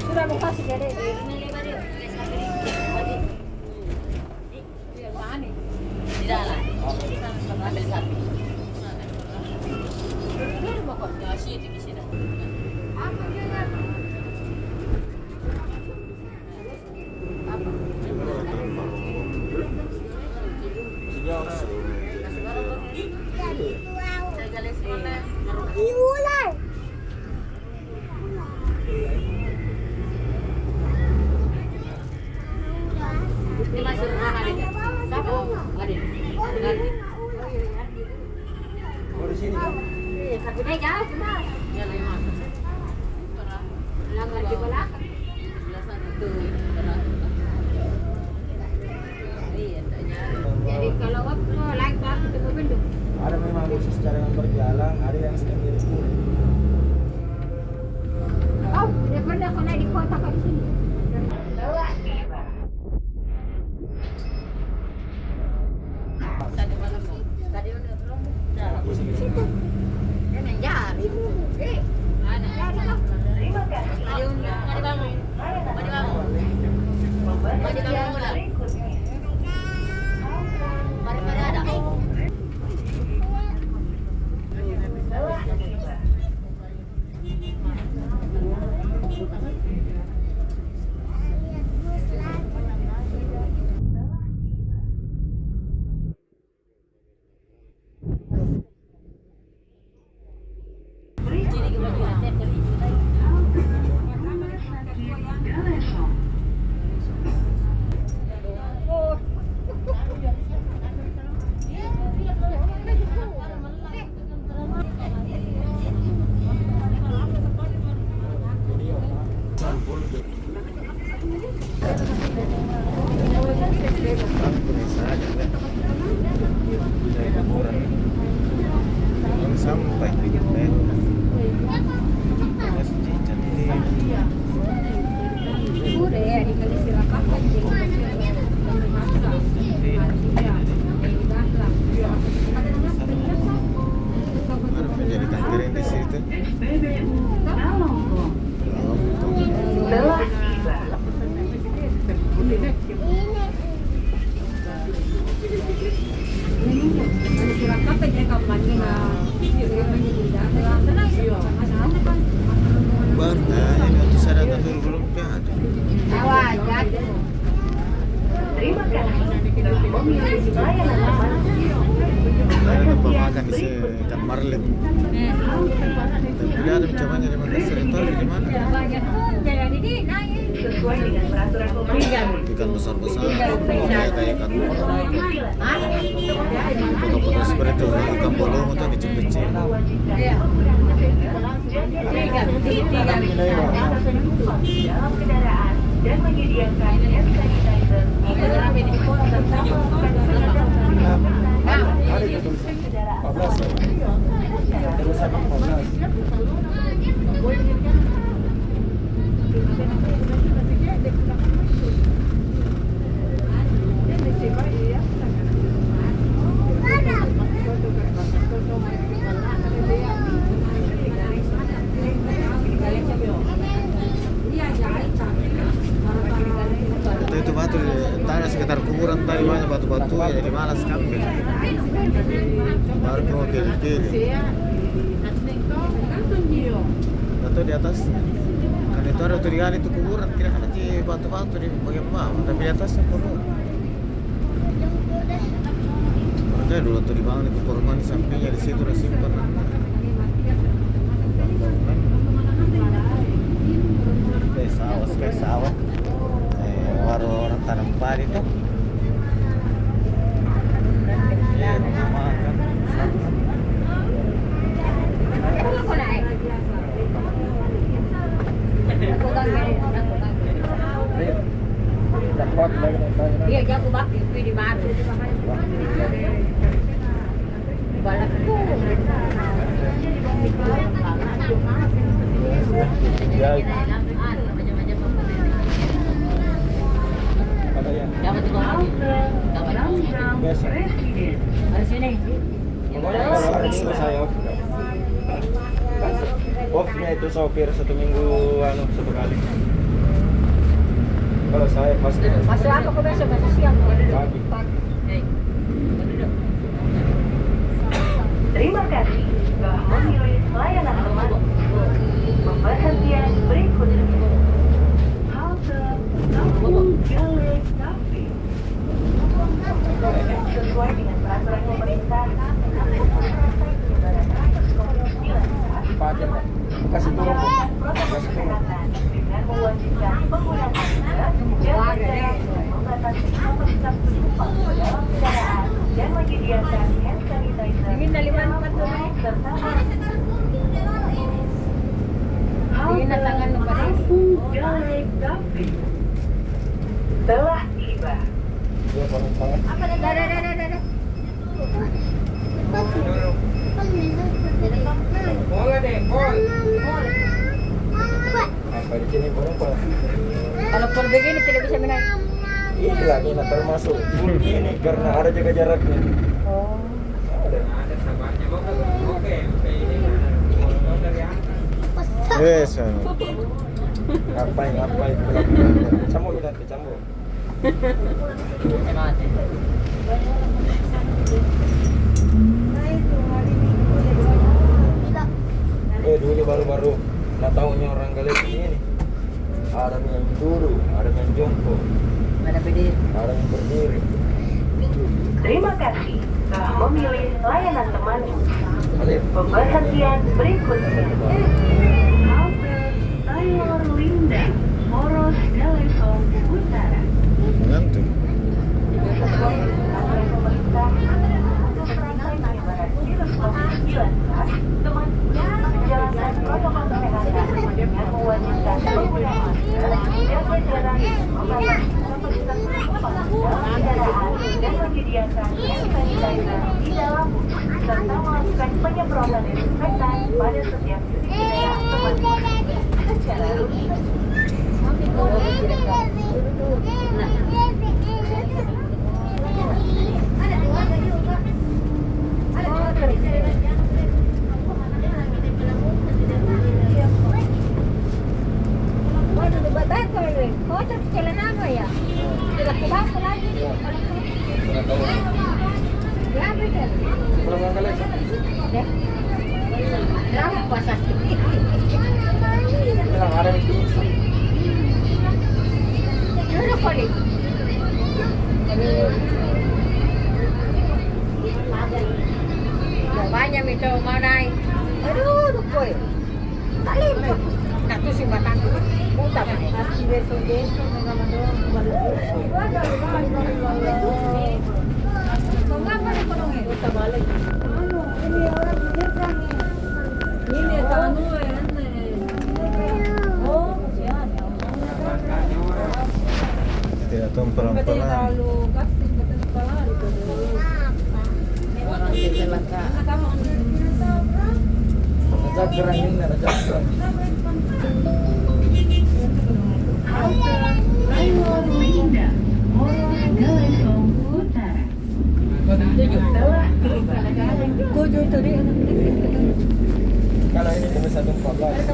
Sudah mau kasih jadi. Di dalam. Ambil satu. Ya, sih di sini. Dimasuk mana dia? Siapa? Adin. Adin. Oh, di sini kan? Iya, tapi dia jauh benar. Ya, lagi masuk. Langgar di belakang. Sebelah sana tuh. Iya, tak nyari. Jadi kalau waktu naik bak itu bendung. Ada memang khusus cadangan berjalan, ada yang sendiri sepuluh. Oh, dia pernah kena di kota kan di sini. Tadi malam tadi udah belum. Dia main jari. Mana? Jari lah. Tadi udah. Mari bangun. Mari bangun. Mari bangun udah. Mari ada. Jadi ke baju lantai beli. Sampai Udah ya, dikali silakan aja. menjadi kanker di situ. Ini untuk saya datang dulu belum ada. Terima kasih. Memiliki layanan aman. Saya lupa makan di ikan marlin. Tapi ada mencobanya di Makassar itu di mana? Sesuai dengan peraturan pemerintah. Ikan besar-besar, kayak ikan potong-potong seperti itu, ikan bolong atau kecil-kecil. Dalam kendaraan dan menyediakan hand sanitizer. Ada itu 14 ya? Terus 14. Itu batu tanah sekitar kuburan tadi banyak batu-batu ya, jadi malas ambil. Baru mau pilih-pilih. Batu di atas. Kan itu ada tuh itu kuburan, kira kan di batu-batu di bagian bawah, tapi di atasnya penuh. Makanya dulu tuh dibangun itu korban di sampingnya, di situ udah simpan. Kayak sawah. Baru orang tanam padi tuh. Iya, makan. Iya, jago bakti di mana? Balakku. Ada Dapat juga lagi. Halte Namdam Biasa. Presiden. Harus ini. Pokoknya kalau hari Minggu saya off. Off-nya itu sopir 1 minggu satu kali. Kalau saya pasti Masuk apa kok besok? Masuk siang. pagi. Terima kasih telah memilih layanan teman. Pemberhentian berikutnya. Halte Kampung Jalek Cafe. Sesuai dengan peraturan pemerintah, Pagi, Pak. Kasih turun. protokol kesehatan dengan mewajibkan penggunaan masker, jaga jarak, membatasi kapasitas penumpang dalam kendaraan, dan menyediakan hand sanitizer. Ingin dari mana betul? Serta Ingin tangan lupa deh. Kampung Jalek Cafe telah tiba. Dia paling tangan. Apa dah? Dah. Apa di sini baru Pak? Kalau full begini tidak bisa menaik. Ini lagi termasuk full ini karena ada jaga jaraknya. Oh. Ada. Yes. Ngapain? Cambuk nanti cambuk. Dulu baru-baru nggak tahunya orang Galep ini ada yang dulu, ada yang jongkok, Ada beda. ada yang berdiri. Terima kasih telah memilih layanan teman. Galep. Pemberhentian berikutnya. Halte Taylor Linda, Moros Galesong Utara. Ngantuk. Menjalankan protokol kesehatan dengan mewajibkan penggunaan masker, jaga jarak, membatasi kapasitas penumpang dalam kendaraan, dan menyediakan hand sanitizer di dalam bus, serta melakukan penyemprotan desinfektan pada setiap unit kendaraan teman-teman secara rutin. Oh, terus jalan apa ya? Dilakukan lagi. Pernah tahu? Ya, betul. Belum orang Galep. Deh. Berapa puasa? Bilang ada yang tinggi. Duduk kali. Banyak itu mau naik. Aduh, dukoi. Kali nak tu simbatan tu. Muta kan. Beso dengan mandor Mengapa ni kono ni? Muta balik. Ini orang biasa ni. Ini tamu Oh, siapa? Tidak tahu pelan-pelan. Orang kecelakaan. Rajak gerang ini, rajak gerang. Halte Taylor Linda, Moros Galesong Utara. Telah tiba. Tujuh itu dia. Kalau ini cuma 114.